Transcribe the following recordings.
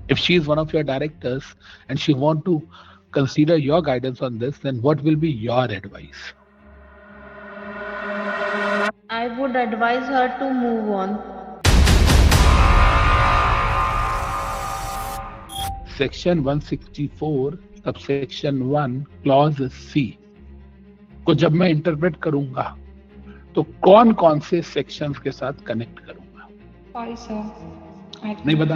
If she is one of your directors and she want to consider your guidance on this, then what will be your advice? I would advise her to move on. Section 164 subsection 1 clause C को जब मैं interpret करूंगा तो कौन कौन से sections के साथ कनेक्ट करूंगा? Sorry, sir. नहीं पता?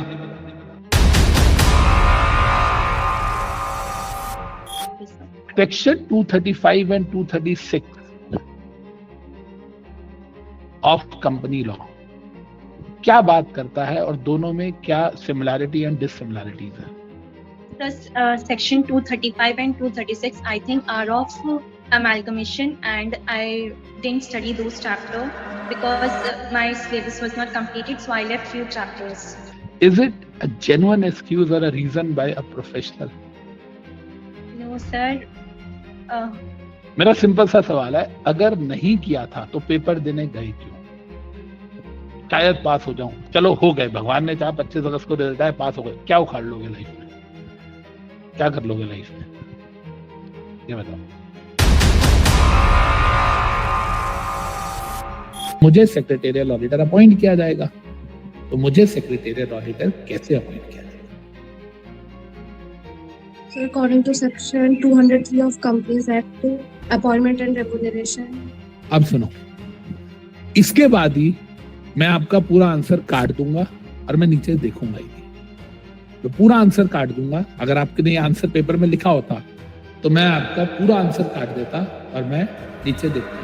Section 235 and 236 of company law क्या बात करता है और दोनों में क्या सिमिलैरिटी एंड डिससिमिलैरिटीज है? Section 235 and 236 I think are of amalgamation, and I didn't study those chapters because my syllabus was not completed, so I left few chapters. Is it a genuine excuse or a reason by a professional? No sir. मेरा simple सा सवाल है, अगर नहीं किया था तो paper देने गए क्यों? शायद पास हो जाऊं, चलो हो गए, भगवान ने चाहा 25 अगस्त को रिजल्ट आया, पास हो गए, क्या उखाड़ लोगे लाइफ में? क्या कर लोगे लाइफ में? ये बताओ। मुझे सेक्रेटेरियल ऑडिटर अपॉइंट किया जाएगा, तो मुझे सेक्रेटेरियल ऑडिटर कैसे अपॉइंट किया जाएगा? So according to section 203 of Companies Act, appointment and remuneration. अब सुनो, इसके बाद ही मैं आपका पूरा आंसर काट दूंगा और मैं नीचे देखूंगा ही, तो पूरा आंसर काट दूंगा। अगर आपके लिए आंसर पेपर में लिखा होता तो मैं आपका पूरा आंसर काट देता और मैं नीचे देखता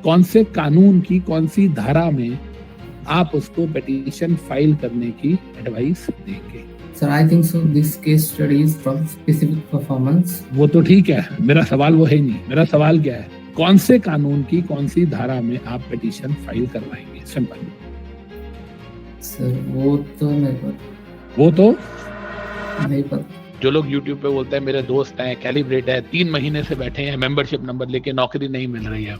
कौन से कानून की कौन सी धारा में आप उसको पिटीशन फाइल करने की एडवाइस देंगे। Sir, I think so. This case study is from specific performance. वो तो ठीक है, मेरा सवाल वो है नहीं। मेरा सवाल क्या है, कौन से कानून की कौन सी धारा में आप पिटीशन फाइल करवाएंगे? सिंपल। सर वो तो नहीं पता। वो तो नहीं पता। जो लोग YouTube पे बोलते हैं मेरे दोस्त हैं, कैलिब्रेट है, 3 महीने से बैठे हैं, मेंबरशिप नंबर लेके नौकरी नहीं मिल रही है,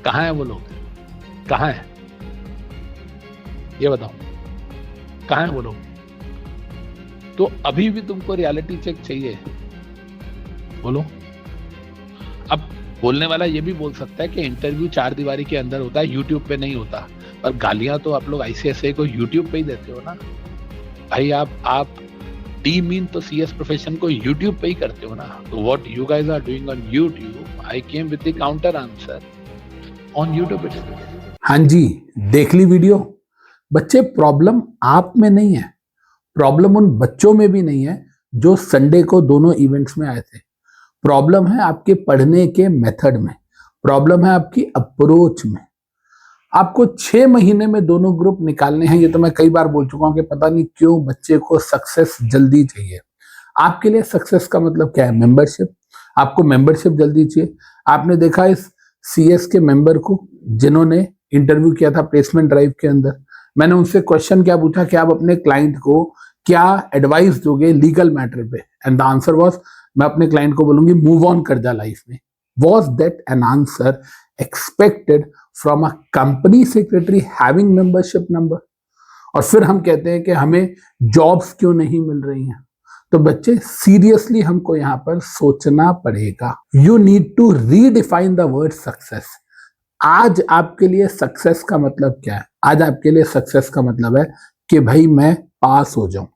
कहाँ है वो लोग? कहाँ है ये बताओ, कहाँ है वो लोग? तो अभी भी तुमको रियलिटी चेक चाहिए? बोलो। अब बोलने वाला ये भी बोल सकता है कि इंटरव्यू 4 दीवारी के अंदर होता है, यूट्यूब पे नहीं होता, पर गालियां तो आप लोग ICSA को यूट्यूब पे ही देते हो ना भाई। आप डी मीन तो CS प्रोफेशन को यूट्यूब पे ही करते हो ना। तो what you guys are doing on YouTube, I came with the counter answer on YouTube itself. हाँ जी, देख ली वीडियो। बच्चे, प्रॉब्लम आप में नहीं है, प्रॉब्लम उन बच्चों में भी नहीं है जो संडे को दोनों इवेंट्स में आए थे। प्रॉब्लम है आपके पढ़ने के मेथड में, प्रॉब्लम है आपकी अप्रोच में। आपको 6 महीने में दोनों ग्रुप निकालने हैं। ये तो मैं कई बार बोल चुका हूं कि पता नहीं क्यों बच्चे को सक्सेस जल्दी चाहिए। आपके लिए सक्सेस का मतलब क्या है? मेंबरशिप। आपको मेंबरशिप जल्दी चाहिए। आपने देखा इस CS के मेंबर को जिन्होंने इंटरव्यू किया था प्लेसमेंट ड्राइव के अंदर, मैंने उनसे क्वेश्चन क्या पूछा कि आप अपने क्लाइंट को क्या एडवाइस दोगे लीगल मैटर पे, एंड द आंसर वाज, मैं अपने क्लाइंट को बोलूंगी मूव ऑन कर जा लाइफ में। Was that an answer expected from a company secretary having membership number? और फिर हम कहते हैं कि हमें जॉब्स क्यों नहीं मिल रही हैं। तो बच्चे, सीरियसली हमको यहाँ पर सोचना पड़ेगा। You need to redefine the word success. आज आपके लिए सक्सेस का मतलब क्या है? आज आपके लिए सक्सेस का मतलब है कि भाई मैं पास हो जाऊं,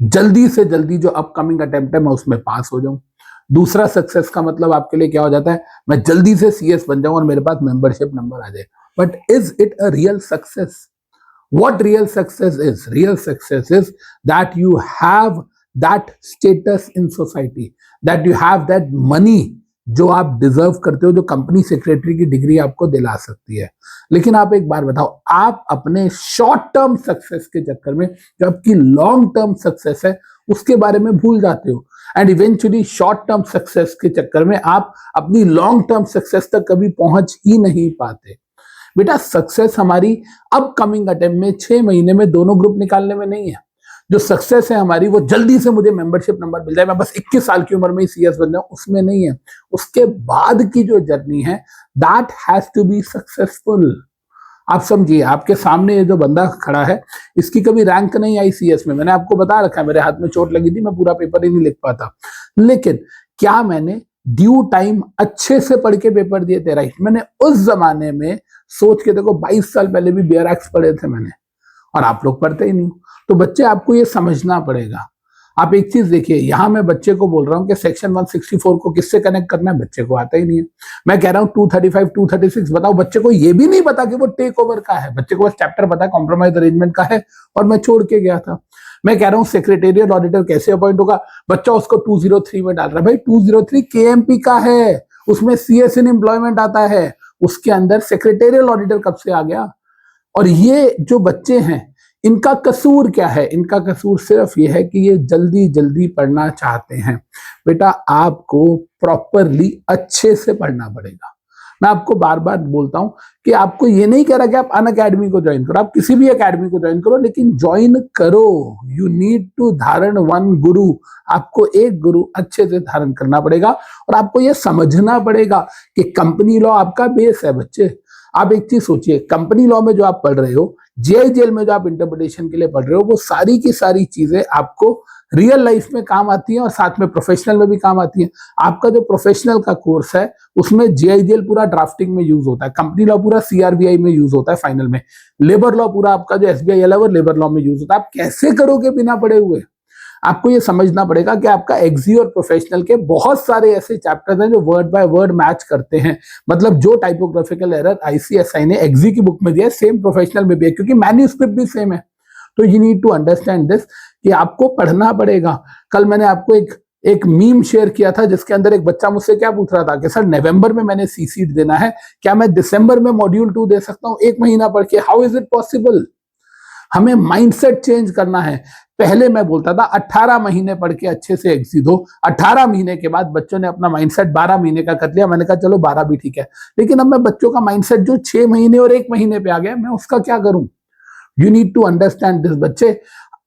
जल्दी से जल्दी जो अपकमिंग अटेम्प्ट है मैं उसमें पास हो जाऊं। दूसरा सक्सेस का मतलब आपके लिए क्या हो जाता है? मैं जल्दी से CS बन जाऊं और मेरे पास मेंबरशिप नंबर आ जाए। But is it a real success? What real success is? Real success is that you have that status in society, that you have that money जो आप डिजर्व करते हो, जो कंपनी सेक्रेटरी की डिग्री आपको दिला सकती है। लेकिन आप एक बार बताओ, आप अपने शॉर्ट टर्म सक्सेस के चक्कर में जो आपकी लॉन्ग टर्म सक्सेस है उसके बारे में भूल जाते हो, and eventually short term success के चक्कर में आप अपनी लॉन्ग टर्म सक्सेस तक कभी पहुंच ही नहीं पाते। बेटा, सक्सेस हमारी अपकमिंग अटेम्प्ट में 6 महीने में दोनों ग्रुप निकालने में नहीं है। जो सक्सेस है हमारी वो जल्दी से मुझे मेंबरशिप नंबर मिल जाए, मैं बस 21 साल की उम्र में ही CS बन जाऊं, उसमें नहीं है। उसके बाद की जो जर्नी है that has to be successful. आप समझिए, आपके सामने ये जो बंदा खड़ा है, इसकी कभी रैंक नहीं आई सीएस में, मैंने आपको बता रखा है, मेरे हाथ में चोट लगी थी, मैं पूरा पेपर ही नहीं लिख पाता, लेकिन क्या मैंने ड्यू टाइम अच्छे से पढ़ के पेपर दिए थे? राइट। मैंने उस जमाने में सोच के, देखो 22 साल पहले भी बेयर एक्स पढ़े थे मैंने, और आप लोग पढ़ते ही नहीं। तो बच्चे आपको ये समझना पड़ेगा। आप एक चीज देखिए, यहां मैं बच्चे को बोल रहा हूं कि सेक्शन 164 को किससे कनेक्ट करना है, बच्चे को आता ही नहीं है। मैं कह रहा हूं 235 236 बताओ, बच्चे को ये भी नहीं पता कि वो टेक ओवर का है, बच्चे को बस चैप्टर पता है कॉम्प्रोमाइज अरेंजमेंट का है, और मैं छोड़ के गया था। मैं कह रहा हूं सेक्रेटेरियल ऑडिटर कैसे अपॉइंट होगा, बच्चा उसको 203 में डाल रहा है। भाई 203 केएमपी का है, उसमें सीएस इन एम्प्लॉयमेंट आता है, उसके अंदर सेक्रेटेरियल ऑडिटर कब से आ गया? और ये जो बच्चे हैं, इनका कसूर क्या है? इनका कसूर सिर्फ ये है कि ये जल्दी जल्दी पढ़ना चाहते हैं। बेटा आपको प्रॉपरली अच्छे से पढ़ना पड़ेगा। मैं आपको बार बार बोलता हूं कि आपको ये नहीं कह रहा कि आप अन अकेडमी को ज्वाइन करो, आप किसी भी अकेडमी को ज्वाइन करो, लेकिन ज्वाइन करो। यू नीड टू धारण वन गुरु, आपको एक गुरु अच्छे से धारण करना पड़ेगा, और आपको ये समझना पड़ेगा कि कंपनी लॉ आपका बेस है। बच्चे आप एक चीज सोचिए, कंपनी लॉ में जो आप पढ़ रहे हो, जेआईजेल में जो आप इंटरप्रिटेशन के लिए पढ़ रहे हो, वो सारी की सारी चीजें आपको रियल लाइफ में काम आती हैं, और साथ में प्रोफेशनल में भी काम आती हैं। आपका जो प्रोफेशनल का कोर्स है, उसमें जेआईजेल पूरा ड्राफ्टिंग में यूज होता है, कंपनी लॉ पूरा सीआरबीआई में यूज होता है फाइनल में, लेबर लॉ पूरा आपका जो एसबीआई वो लेबर लॉ में यूज होता है। आप कैसे करोगे बिना पढ़े हुए? आपको ये समझना पड़ेगा कि आपका एक्सी और प्रोफेशनल के बहुत सारे ऐसे चैप्टर्स हैं जो वर्ड बाय वर्ड मैच करते हैं। मतलब जो टाइपोग्राफिकल एरर आईसीएसआई ने एक्सी की बुक में दिया है, सेम प्रोफेशनल में भी है, क्योंकि मैन्यूस्क्रिप्ट भी सेम है। तो you need to understand this कि आपको पढ़ना पड़ेगा। कल मैंने आपको एक मीम शेयर किया था, जिसके अंदर एक बच्चा मुझसे क्या पूछ रहा था कि सर नवंबर में मैंने सी सीट देना है, क्या मैं दिसंबर में मॉड्यूल 2 दे सकता हूं, 1 महीना पढ़ के? How is it possible? हमें माइंडसेट चेंज करना है। पहले मैं बोलता था 18 महीने पढ़ के अच्छे से एक्सी दो, 18 महीने के बाद बच्चों ने अपना माइंडसेट 12 महीने का कर लिया, मैंने कहा चलो 12 भी ठीक है। लेकिन अब मैं बच्चों का माइंडसेट जो 6 महीने और 1 महीने पे आ गया, मैं उसका क्या करूं? You need to understand this. बच्चे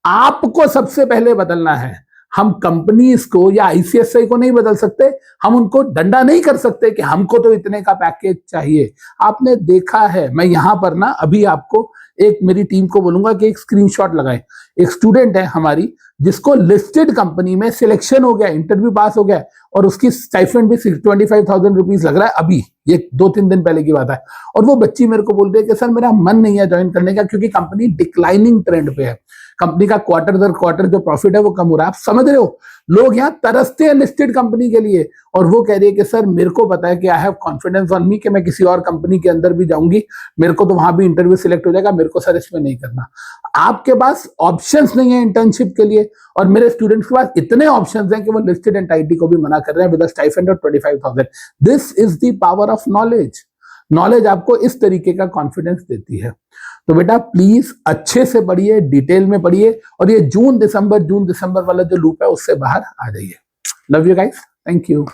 आपको सबसे पहले बदलना है। हम कंपनीज को या आईसीएसआई को नहीं बदल सकते, हम उनको डंडा नहीं कर सकते कि हमको तो इतने का पैकेज चाहिए। आपने देखा है, मैं यहां पर ना अभी आपको एक मेरी टीम को बोलूंगा कि एक स्क्रीनशॉट लगाएं। एक स्टूडेंट है हमारी, जिसको लिस्टेड कंपनी में सिलेक्शन हो गया, इंटरव्यू पास हो गया, और उसकी स्टाइपेंड भी 25,000 रुपीज लग रहा है अभी, ये 2-3 दिन पहले की बात है। और वो बच्ची मेरे को बोल रही है कि सर मेरा मन नहीं है ज्वाइन करने का, क्योंकि कंपनी डिक्लाइनिंग ट्रेंड पे है, कंपनी का क्वार्टर दर क्वार्टर जो प्रॉफिट है वो कम हो रहा है। आप समझ रहे हो, लोग यहाँ तरसते हैं लिस्टेड कंपनी के लिए, और वो कह रही है कि सर मेरे को पता है कि I have confidence on me कि मैं किसी और कंपनी के अंदर भी जाऊंगी, मेरे को तो वहां भी इंटरव्यू सिलेक्ट हो जाएगा, मेरे को सर इसमें नहीं करना। आपके पास ऑप्शंस नहीं है इंटर्नशिप के लिए, और मेरे स्टूडेंट्स के पास इतने ऑप्शंस हैं कि वो लिस्टेड एंटाइटी को भी मना कर रहे हैं with a stipend of 25,000। This is the power of knowledge. Knowledge आपको इस तरीके का कॉन्फिडेंस देती है। तो बेटा प्लीज अच्छे से पढ़िए, डिटेल में पढ़िए, और ये जून दिसंबर वाला जो लूप है उससे बाहर आ जाइए। Love you guys, thank you.